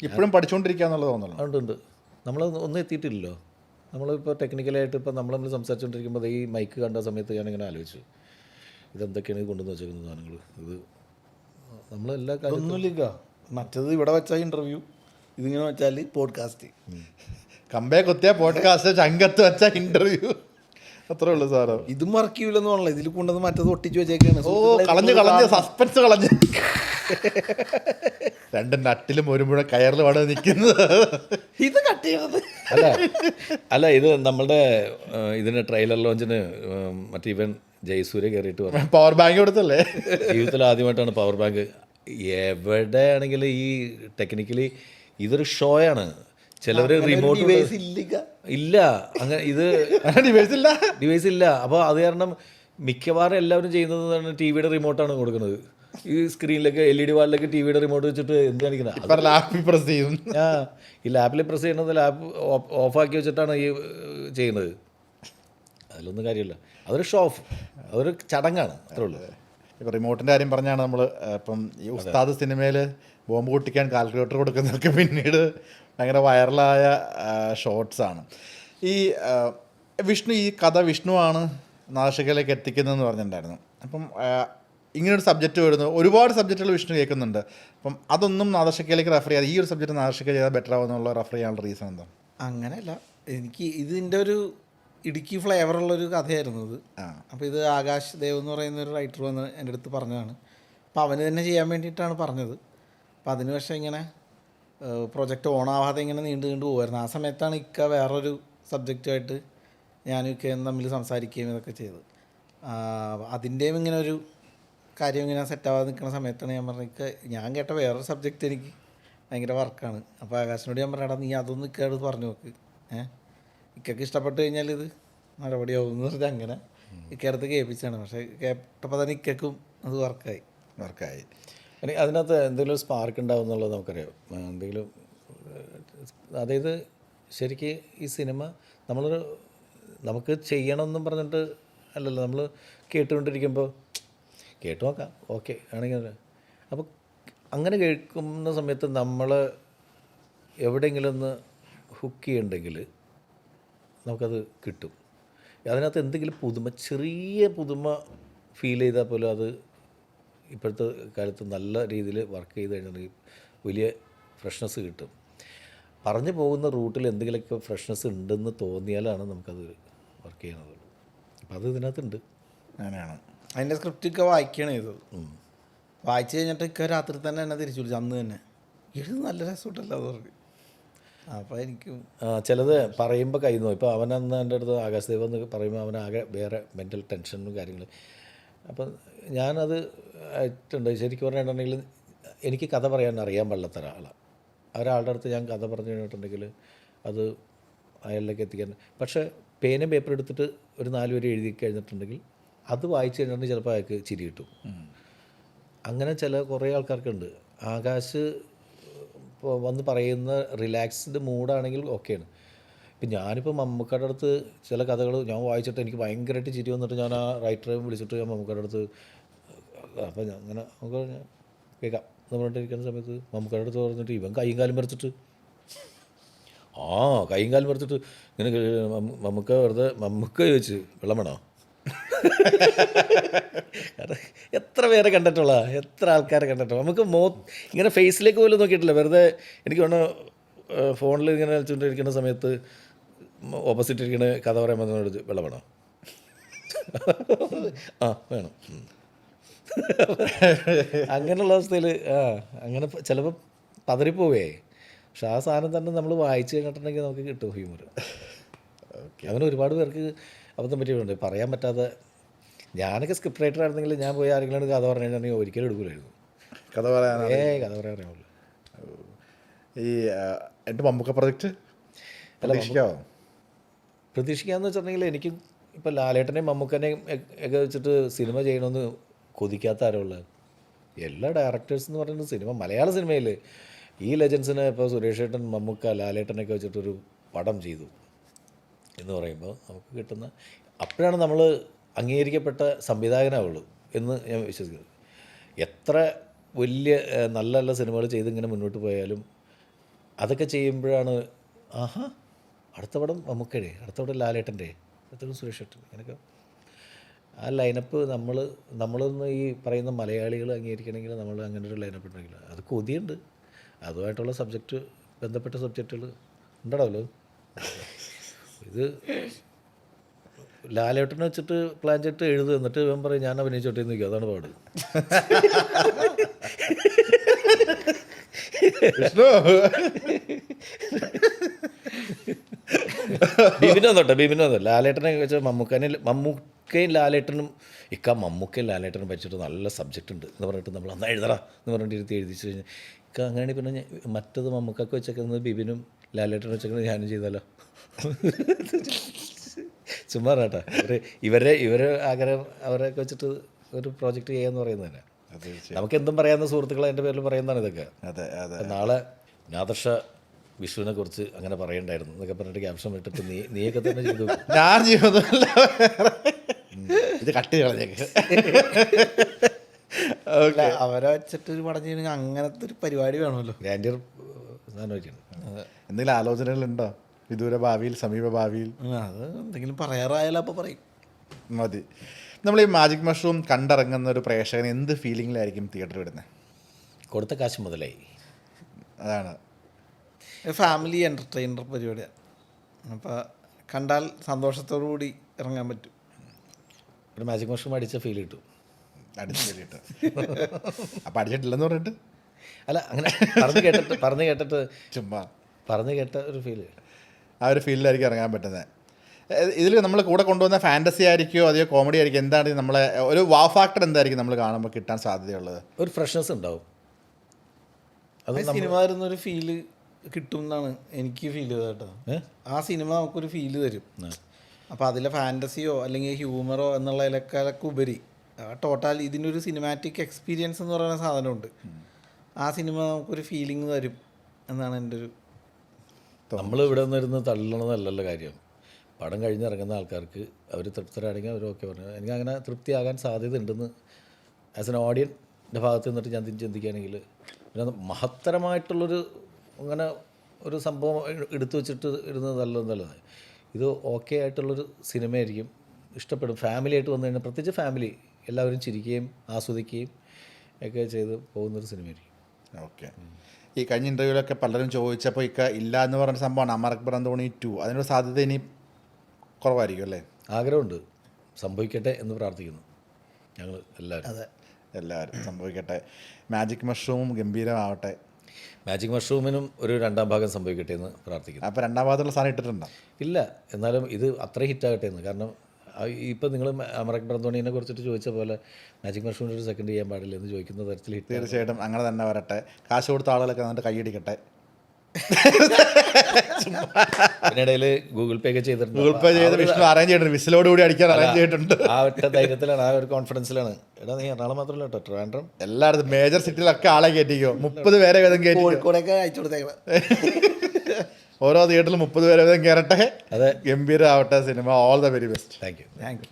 ഇപ്പോഴും പഠിച്ചുകൊണ്ടിരിക്കുക എന്നുള്ളത് തോന്നുന്നു. അതുകൊണ്ട് നമ്മൾ ഒന്നും എത്തിയിട്ടില്ലല്ലോ. നമ്മളിപ്പോൾ ടെക്നിക്കലായിട്ട് ഇപ്പോൾ നമ്മൾ സംസാരിച്ചുകൊണ്ടിരിക്കുമ്പോൾ ഈ മൈക്ക് കണ്ട സമയത്ത് ഞാനിങ്ങനെ ആലോചിച്ചു, ഇതെന്തൊക്കെയാണ് ഇത് കൊണ്ടുവന്ന് വെച്ചേക്കുന്ന സാധനങ്ങൾ. ഇത് നമ്മളെല്ലാ കാര്യവും ഒന്നുമില്ല. മറ്റത് ഇവിടെ വെച്ചാൽ ഇൻ്റർവ്യൂ, ഇതിങ്ങനെ വെച്ചാൽ പോഡ്കാസ്റ്റ്. കമ്പേ കുത്തിയ പോഡ്കാസ്റ്റ്, ചങ്കത്ത് വെച്ച ഇൻ്റർവ്യൂ, അത്രേ ഉള്ളൂ സാറോ. ഇതും മറക്കൂലെന്ന് പറഞ്ഞില്ല, ഇതിൽ കൊണ്ടുവന്ന് മറ്റത് ഒട്ടിച്ച് വെച്ചേക്കാണ്. കളഞ്ഞ് സസ്പെൻസ് കളഞ്ഞ് രണ്ട് നട്ടിലും ഒരു മുഴ കയറിലുമാണ് നിൽക്കുന്നത്. ഇത് കട്ട് ചെയ്തത് അല്ല ഇത് നമ്മളുടെ ഇതിന് ട്രെയിലർ ലോഞ്ചിന് മറ്റേ ഇവൻ ജയസൂര്യ കയറിയിട്ട് പറഞ്ഞു പവർ ബാങ്ക് കൊടുത്തല്ലേ. ജീവിതത്തിൽ ആദ്യമായിട്ടാണ് പവർ ബാങ്ക്. എവിടെയാണെങ്കിൽ ഈ ടെക്നിക്കലി ഇതൊരു ഷോയാണ്. ചിലവർ റിമോട്ട് ഇല്ല, അങ്ങനെ ഇത് ഡിവൈസ് ഇല്ല. അപ്പോൾ അത് കാരണം മിക്കവാറും എല്ലാവരും ചെയ്യുന്നത് ടി വിയുടെ റിമോട്ടാണ് കൊടുക്കുന്നത്. ഈ സ്ക്രീനിലൊക്കെ LED വാളിലൊക്കെ ടി വിയുടെ റിമോട്ട് വെച്ചിട്ട് എന്ത് കാണിക്കുന്നത്? ലാപ്പിൽ പ്രസ് ചെയ്യും. ഈ ലാപ്പിൽ പ്രസ് ചെയ്യുന്നത് ലാപ്പ് ഓഫാക്കി വെച്ചിട്ടാണ് ഈ ചെയ്യുന്നത്. അതിലൊന്നും കാര്യമില്ല, അതൊരു ഷോ ഓഫ്, അതൊരു ചടങ്ങാണ്, അത്രേ ഉള്ളൂ. ഇപ്പം റിമോട്ടിൻ്റെ കാര്യം പറഞ്ഞാണ് നമ്മൾ ഇപ്പം ഈ ഉസ്താദ് സിനിമയിൽ ബോംബ് പൊട്ടിക്കാൻ കാൽക്കുലേറ്റർ കൊടുക്കുന്നതൊക്കെ പിന്നീട് ഭയങ്കര വൈറലായ ഷോർട്സാണ്. ഈ വിഷ്ണു, ഈ കഥ വിഷ്ണുവാണ് നാദശികയിലേക്ക് എത്തിക്കുന്നതെന്ന് പറഞ്ഞിട്ടുണ്ടായിരുന്നു. അപ്പം ഇങ്ങനൊരു സബ്ജക്റ്റ് വരുന്നു, ഒരുപാട് സബ്ജക്റ്റുകൾ വിഷ്ണു കേൾക്കുന്നുണ്ട്. അപ്പം അതൊന്നും നാദശികയിലേക്ക് റെഫർ ചെയ്യാതെ ഈ ഒരു സബ്ജക്റ്റ് നാദശിക ചെയ്താൽ ബെറ്റർ ആവുമെന്നുള്ള റെഫർ ചെയ്യാനുള്ള റീസൺ എന്താ? അങ്ങനെയല്ല, എനിക്ക് ഇതിൻ്റെ ഒരു ഇടുക്കി ഫ്ലേവറുള്ളൊരു കഥയായിരുന്നു ഇത്. അപ്പോൾ ഇത് ആകാശ് ദേവ് എന്ന് പറയുന്ന ഒരു റൈറ്റർ വന്ന് എൻ്റെ അടുത്ത് പറഞ്ഞതാണ്. അപ്പോൾ അവന് തന്നെ ചെയ്യാൻ വേണ്ടിയിട്ടാണ് പറഞ്ഞത്. അപ്പോൾ അതിന് പക്ഷേ ഇങ്ങനെ പ്രൊജക്റ്റ് ഓണാവാതെ ഇങ്ങനെ നീണ്ടു പോകുമായിരുന്നു. ആ സമയത്താണ് ഇക്ക വേറൊരു സബ്ജക്റ്റുമായിട്ട് ഞാനും ഇക്കയും തമ്മിൽ സംസാരിക്കുകയും ഇതൊക്കെ ചെയ്തത്. അതിൻ്റെയും ഇങ്ങനെ ഒരു കാര്യം ഇങ്ങനെ സെറ്റാവാതെ നിൽക്കുന്ന സമയത്താണ് ഞാൻ പറഞ്ഞത്, ഞാൻ കേട്ട വേറൊരു സബ്ജക്റ്റ് എനിക്ക് ഭയങ്കര വർക്കാണ്. അപ്പോൾ ആകാശിനോട് ഞാൻ പറഞ്ഞാടാ, നീ അതൊന്നും ഇക്കയോട് പറഞ്ഞു നോക്ക്, ഇക്കയ്ക്ക് ഇഷ്ടപ്പെട്ട് കഴിഞ്ഞാൽ ഇത് നടപടിയാവും എന്ന് പറഞ്ഞാൽ അങ്ങനെ ഇക്കടുത്ത് കേൾപ്പിച്ചാണ്. പക്ഷേ കേട്ടപ്പോൾ തന്നെ ഇക്കും അത് വർക്കായി. അതിനകത്ത് എന്തെങ്കിലും സ്പാർക്ക് ഉണ്ടാവും എന്നുള്ളത് നമുക്കറിയാം. എന്തെങ്കിലും, അതായത് ശരിക്ക് ഈ സിനിമ നമുക്ക് ചെയ്യണമെന്നും പറഞ്ഞിട്ട് അല്ലല്ലോ, നമ്മൾ കേട്ടുകൊണ്ടിരിക്കുമ്പോൾ കേട്ടു നോക്കാം, ഓക്കെ ആണെങ്കിൽ. അപ്പോൾ അങ്ങനെ കേൾക്കുന്ന സമയത്ത് നമ്മൾ എവിടെയെങ്കിലും ഒന്ന് ഹുക്ക് ചെയ്യുന്നുണ്ടെങ്കിൽ നമുക്കത് കിട്ടും. അതിനകത്ത് എന്തെങ്കിലും ചെറിയ പുതുമ ഫീൽ ചെയ്താൽ പോലും അത് ഇപ്പോഴത്തെ കാലത്ത് നല്ല രീതിയിൽ വർക്ക് ചെയ്ത് കഴിഞ്ഞിട്ടുണ്ടെങ്കിൽ വലിയ ഫ്രഷ്നെസ് കിട്ടും. പറഞ്ഞു പോകുന്ന റൂട്ടിൽ എന്തെങ്കിലുമൊക്കെ ഫ്രഷ്നെസ് ഉണ്ടെന്ന് തോന്നിയാലാണ് നമുക്കത് വർക്ക് ചെയ്യുന്നത്. അപ്പം അത് ഇതിനകത്തുണ്ട്. അങ്ങനെയാണ്. അതിൻ്റെ സ്ക്രിപ്റ്റൊക്കെ വായിക്കുകയാണ് ചെയ്തത്. വായിച്ചു കഴിഞ്ഞിട്ട് ഇക്ക രാത്രി തന്നെ എന്നെ തിരിച്ചു വിളിച്ചു, അന്ന് തന്നെ ഇത് നല്ല രസമുണ്ടല്ലോ അത് പറഞ്ഞു. അപ്പോൾ എനിക്ക് ചിലത് പറയുമ്പോൾ കയ്യിൽ നിന്ന് ഇപ്പോൾ അവനന്ന് എൻ്റെ അടുത്ത് ആകാശദേവ് എന്ന് പറയുമ്പോൾ അവനാകെ വേറെ മെൻ്റൽ ടെൻഷനും കാര്യങ്ങൾ. അപ്പം ഞാനത് ആയിട്ടുണ്ട്. ശരിക്കും പറഞ്ഞിട്ടുണ്ടെങ്കിൽ എനിക്ക് കഥ പറയാൻ അറിയാൻ പാടില്ലാത്ത ഒരാളുടെ അടുത്ത് ഞാൻ കഥ പറഞ്ഞു കഴിഞ്ഞിട്ടുണ്ടെങ്കിൽ അത് അയാളിലേക്ക് എത്തിക്കാൻ. പക്ഷേ പേനയും പേപ്പർ എടുത്തിട്ട് ഒരു 4 വരി എഴുതി കഴിഞ്ഞിട്ടുണ്ടെങ്കിൽ അത് വായിച്ചു കഴിഞ്ഞിട്ടുണ്ടെങ്കിൽ ചിലപ്പോൾ അയാൾക്ക് ചിരി കിട്ടും. അങ്ങനെ കുറേ ആൾക്കാർക്കുണ്ട്. ആകാശ് ഇപ്പോൾ വന്ന് പറയുന്ന റിലാക്സ്ഡ് മൂഡാണെങ്കിൽ ഓക്കെയാണ്. ഇപ്പം ഞാനിപ്പോൾ മമ്മൂക്കയുടെ അടുത്ത് ചില കഥകൾ ഞാൻ വായിച്ചിട്ട് എനിക്ക് ഭയങ്കരമായിട്ട് ചിരി വന്നിട്ട് ഞാൻ ആ റൈറ്ററെ വിളിച്ചിട്ട് ഞാൻ മമ്മൂക്കയുടെ അടുത്ത്, അപ്പോൾ അങ്ങനെ നമുക്ക് കേൾക്കാം എന്ന് പറഞ്ഞിട്ടിരിക്കുന്ന സമയത്ത് മമ്മൂക്കയുടെ അടുത്ത് പറഞ്ഞിട്ട് ഇവൻ കൈയും കാലും പറിച്ചിട്ട് കൈയും കാലും പറിച്ചിട്ട് ഇങ്ങനെ മമ്മൂക്ക ചോദിച്ച് വെള്ളം വേണോ? എത്ര പേരെ കണ്ടിട്ടുള്ള, എത്ര ആൾക്കാരെ കണ്ടിട്ടുള്ള. നമുക്ക് ഇങ്ങനെ ഫേസിലേക്ക് പോലും നോക്കിയിട്ടില്ല. വെറുതെ എനിക്ക് വേണം ഫോണിൽ ഇങ്ങനെ കളിച്ചുകൊണ്ടിരിക്കുന്ന സമയത്ത് ഓപ്പോസിറ്റ് ഇരിക്കുന്ന കഥ പറയാൻ വന്നോട് വെള്ളം വേണോ? വേണം. അങ്ങനെയുള്ള അവസ്ഥയിൽ അങ്ങനെ ചിലപ്പോൾ പതറിപ്പോവേ. പക്ഷെ ആ സാധനം തന്നെ നമ്മൾ വായിച്ച് കഴിഞ്ഞിട്ടുണ്ടെങ്കിൽ നമുക്ക് കിട്ടും ഹ്യൂമർ. അങ്ങനെ ഒരുപാട് പേർക്ക് അബദ്ധം പറ്റിയിട്ടുണ്ട്, പറയാൻ പറ്റാതെ. ഞാനൊക്കെ സ്ക്രിപ്റ്റ് റൈറ്റർ ആയിരുന്നെങ്കിൽ ഞാൻ പോയി ആരെങ്കിലും കഥ പറഞ്ഞു കഴിഞ്ഞിട്ടുണ്ടെങ്കിൽ ഒരിക്കലും എടുക്കില്ലായിരുന്നു. കഥ പറയാൻ അറിയാമല്ലോ. ഈ എൻ്റെ മമ്മൂക്ക പ്രൊജക്റ്റ് പ്രതീക്ഷിക്കാമെന്ന് വെച്ചിട്ടുണ്ടെങ്കിൽ എനിക്ക് ഇപ്പോൾ ലാലേട്ടനെയും മമ്മൂക്കനെയും ഒക്കെ വെച്ചിട്ട് സിനിമ ചെയ്യണമെന്ന് കൊതിക്കാത്ത ആരുള്ളത്. എല്ലാ ഡയറക്ടേഴ്സ് എന്ന് പറയുന്നത് സിനിമ, മലയാള സിനിമയിൽ ഈ ലെജൻസിനെ ഇപ്പോൾ സുരേഷ് ഏട്ടൻ, മമ്മൂക്ക, ലാലേട്ടനൊക്കെ വെച്ചിട്ടൊരു പടം ചെയ്തു എന്ന് പറയുമ്പോൾ നമുക്ക് കിട്ടുന്ന, അപ്പോഴാണ് നമ്മൾ അംഗീകരിക്കപ്പെട്ട സംവിധായകനാവുള്ളൂ എന്ന് ഞാൻ വിശ്വസിക്കുന്നത്. എത്ര വലിയ നല്ല നല്ല സിനിമകൾ ചെയ്തിങ്ങനെ മുന്നോട്ട് പോയാലും അതൊക്കെ ചെയ്യുമ്പോഴാണ് ആഹാ അടുത്ത പടം മമ്മൂക്കയുടെ, അടുത്ത പടം ലാലേട്ടൻ്റെ, അടുത്ത പടം സുരേഷ് ഏട്ടൻ, അങ്ങനെയൊക്കെ ആ ലൈനപ്പ് നമ്മളൊന്ന് ഈ പറയുന്ന മലയാളികൾ അംഗീകരിക്കണമെങ്കിൽ നമ്മൾ അങ്ങനെ ഒരു ലൈനപ്പ് ഉണ്ടെങ്കിൽ അത് കൊതിയുണ്ട്. അതുമായിട്ടുള്ള സബ്ജക്റ്റ്, ബന്ധപ്പെട്ട സബ്ജക്റ്റുകൾ ഉണ്ടാവുമല്ലോ. ഇത് ലാലേട്ടനെ വെച്ചിട്ട് പ്ലാൻ ചെയ്തിട്ട് എഴുതുക, എന്നിട്ട് ഇവൻ പറയും ഞാൻ അഭിനയിച്ചോട്ടെ എന്ന് നിൽക്കും. അതാണ് പാട്. ബിബിനൊന്നും ലാലേട്ടനെ വെച്ചാൽ മമ്മൂക്കയും ലാലേട്ടനും മമ്മൂക്കയും ലാലേട്ടനും പഠിച്ചിട്ട് നല്ല സബ്ജക്റ്റ് ഉണ്ട് എന്ന് പറഞ്ഞിട്ട് നമ്മൾ അന്ന് എഴുതറാ എന്ന് പറഞ്ഞിട്ട് ഇരുത്തി എഴുതിച്ചു കഴിഞ്ഞാൽ അങ്ങനെയാണെങ്കിൽ പിന്നെ മറ്റത് മമ്മൂക്കൊക്കെ വെച്ചേക്കുന്നത് ബിബിനും ലാലേട്ടനും വെച്ചേക്കുന്നത് ഞാനും ചെയ്താലോ. ചുമ്മാ കേട്ടാ ഇവരെ ആഗ്രഹം അവരൊക്കെ വെച്ചിട്ട് ഒരു പ്രോജക്റ്റ് ചെയ്യാന്ന് പറയുന്നത് തന്നെ നമുക്ക് എന്തും പറയാവുന്ന സുഹൃത്തുക്കൾ എൻ്റെ പേരിൽ പറയുന്നതാണ് ഇതൊക്കെ. നാളെ നാദർഷ വിഷുവിനെ കുറിച്ച് അങ്ങനെ പറയണ്ടായിരുന്നു എന്നൊക്കെ പറഞ്ഞിട്ട് ക്യാപ്ഷൻ ഇട്ടിട്ട് നീയൊക്കെ തന്നെ ചെയ്തു. ഞാൻ ജീവിതമല്ല ഇത് കട്ട് കളഞ്ഞേക്ക്. അവരെ വെച്ചിട്ട് ഒരു പടം ചെയ്യണമെങ്കിൽ അങ്ങനത്തെ ഒരു പരിപാടി വേണമല്ലോ. ഗ്രാൻഡിയർ സാധനമൊക്കെയാണ്. എന്തെങ്കിലും ആലോചനകളുണ്ടോ വിദൂര ഭാവിയിൽ, സമീപ ഭാവിയിൽ? അത് എന്തെങ്കിലും പറയാറായാലും അപ്പോൾ പറയും. മതി. നമ്മൾ ഈ മാജിക് മഷ്റൂം കണ്ടിറങ്ങുന്ന ഒരു പ്രേക്ഷകന് എന്ത് ഫീലിങ്ങിലായിരിക്കും തിയേറ്ററിൽ വിടുന്നത്? കൊടുത്ത കാശ് മുതലായി. അതാണ് ഫാമിലി എൻ്റർടൈനർ പരിപാടിയാണ്. അപ്പോൾ കണ്ടാൽ സന്തോഷത്തോടു കൂടി ഇറങ്ങാൻ പറ്റും. ഒരു മാജിക് മഷ്റൂം അടിച്ച ഫീൽ കിട്ടും. അടിച്ച് വേണ്ടിയിട്ട് അപ്പം അടിച്ചിട്ടില്ലെന്ന് പറഞ്ഞിട്ട് അല്ല, അങ്ങനെ പറഞ്ഞു കേട്ടിട്ട് ചുമ്മാ പറഞ്ഞു കേട്ട ഒരു ഫീല്, ആ ഒരു ഫീലിലായിരിക്കും ഇറങ്ങാൻ പറ്റുന്നത്. ഇതിൽ നമ്മൾ കൂടെ കൊണ്ടുവന്ന ഫാൻറ്റസി ആയിരിക്കുമോ അതെയോ കോമഡി ആയിരിക്കും? എന്താണ് നമ്മളെ ഒരു വാ ഫാക്ടർ എന്തായിരിക്കും നമ്മൾ കാണുമ്പോൾ കിട്ടാൻ സാധ്യതയുള്ളത്? ഒരു ഫ്രഷ്നെസ് ഉണ്ടാവും. അത് സിനിമ തരുന്നൊരു ഫീല് കിട്ടും എന്നാണ് എനിക്ക് ഫീൽ ചെയ്തത് കേട്ടോ. ആ സിനിമ നമുക്കൊരു ഫീല് തരും. അപ്പോൾ അതിലെ ഫാൻറ്റസിയോ അല്ലെങ്കിൽ ഹ്യൂമറോ എന്നുള്ളതിലൊക്കെ ഉപരി ടോട്ടൽ ഇതിനൊരു സിനിമാറ്റിക് എക്സ്പീരിയൻസ് എന്ന് പറയുന്ന സാധനമുണ്ട്. ആ സിനിമ നമുക്കൊരു ഫീലിംഗ് തരും എന്നാണ് എൻ്റെ ഒരു. നമ്മൾ ഇവിടെ നിന്നിരുന്ന് തള്ളണതല്ലല്ലോ കാര്യം. പടം കഴിഞ്ഞിറങ്ങുന്ന ആൾക്കാർക്ക് അവർ തൃപ്തരാണെങ്കിൽ അവർ ഓക്കെ പറഞ്ഞു. എനിക്ക് അങ്ങനെ തൃപ്തിയാകാൻ സാധ്യത ഉണ്ടെന്ന് ആസ് എൻ ഓഡിയൻസിൻ്റെ ഭാഗത്ത് നിന്നിട്ട് ഞാൻ ചിന്തിക്കുകയാണെങ്കിൽ പിന്നെ മഹത്തരമായിട്ടുള്ളൊരു അങ്ങനെ ഒരു സംഭവം എടുത്തു വെച്ചിട്ട് ഇരുന്നത് നല്ലത്. ഇത് ഓക്കെ ആയിട്ടുള്ളൊരു സിനിമയായിരിക്കും, ഇഷ്ടപ്പെടും. ഫാമിലി ആയിട്ട് വന്നു കഴിഞ്ഞാൽ പ്രത്യേകിച്ച് ഫാമിലി എല്ലാവരും ചിരിക്കുകയും ആസ്വദിക്കുകയും ഒക്കെ ചെയ്ത് പോകുന്നൊരു സിനിമയായിരിക്കും. ഓക്കെ. ഈ കഴിഞ്ഞ ഇൻ്റർവ്യൂവിലൊക്കെ പലരും ചോദിച്ചപ്പോൾ ഇല്ല എന്ന് പറഞ്ഞ സംഭവമാണ് അമർ അക്ബർ അന്തോണി 2. അതിനൊരു സാധ്യത ഇനി കുറവായിരിക്കും അല്ലേ? ആഗ്രഹമുണ്ട്, സംഭവിക്കട്ടെ എന്ന് പ്രാർത്ഥിക്കുന്നു ഞങ്ങൾ എല്ലാവരും. അതെ, എല്ലാവരും സംഭവിക്കട്ടെ. മാജിക് മഷ്റൂമും ഗംഭീരമാവട്ടെ. മാജിക് മഷ്റൂമിനും ഒരു 2ാം ഭാഗം സംഭവിക്കട്ടെ എന്ന് പ്രാർത്ഥിക്കുന്നു. അപ്പോൾ 2ാം ഭാഗത്തുള്ള സാധനം ഇട്ടിട്ടുണ്ടോ? ഇല്ല, എന്നാലും ഇത് അത്ര ഹിറ്റാകട്ടെ എന്ന്. കാരണം ഇപ്പം നിങ്ങൾ അമർ അക്ബർ അന്തോണീനെ കുറിച്ചിട്ട് ചോദിച്ച പോലെ മാജിക് മഷ്റൂമിന് ഒരു സെക്കൻഡ് ചെയ്യാൻ പാടില്ല എന്ന് ചോദിക്കുന്ന തരത്തിൽ ഹിറ്റ്. തീർച്ചയായിട്ടും അങ്ങനെ തന്നെ വരട്ടെ. കാശ് കൊടുത്ത ആളുകളൊക്കെ നന്നിട്ട് കൈയടിക്കട്ടെ. പിന്നിടയിൽ ഗൂഗിൾ പേ ഒക്കെ ചെയ്തിട്ടുണ്ട്. ഗൂഗിൾ പേ ചെയ്ത് വിഷ്ണു അറേഞ്ച് ചെയ്തിട്ടുണ്ട്, വിസിലോട് കൂടി അടിക്കാൻ അറേഞ്ച് ചെയ്തിട്ടുണ്ട്. ആ ഒറ്റ ധൈര്യത്തിലാണ്, ആ ഒരു കോൺഫിഡൻസിലാണ്. എടാ നീ എറണാകുളം മാത്രമല്ല കേട്ടോ, ട്രിവാൻഡ്രം എല്ലായിടത്തും മേജർ സിറ്റിയിലൊക്കെ ആളെ കയറ്റിക്കോ. 30 പേരെ വീതം കയറ്റി. കോഴിക്കോടൊക്കെ അയച്ചു കൊടുത്തേക്കണം. ഓരോ തിയേറ്ററിൽ 30 പേരെ വീതം കയറട്ടെ. അതെ, ഗംഭീരമാവട്ടെ സിനിമ. All the very best. Thank U.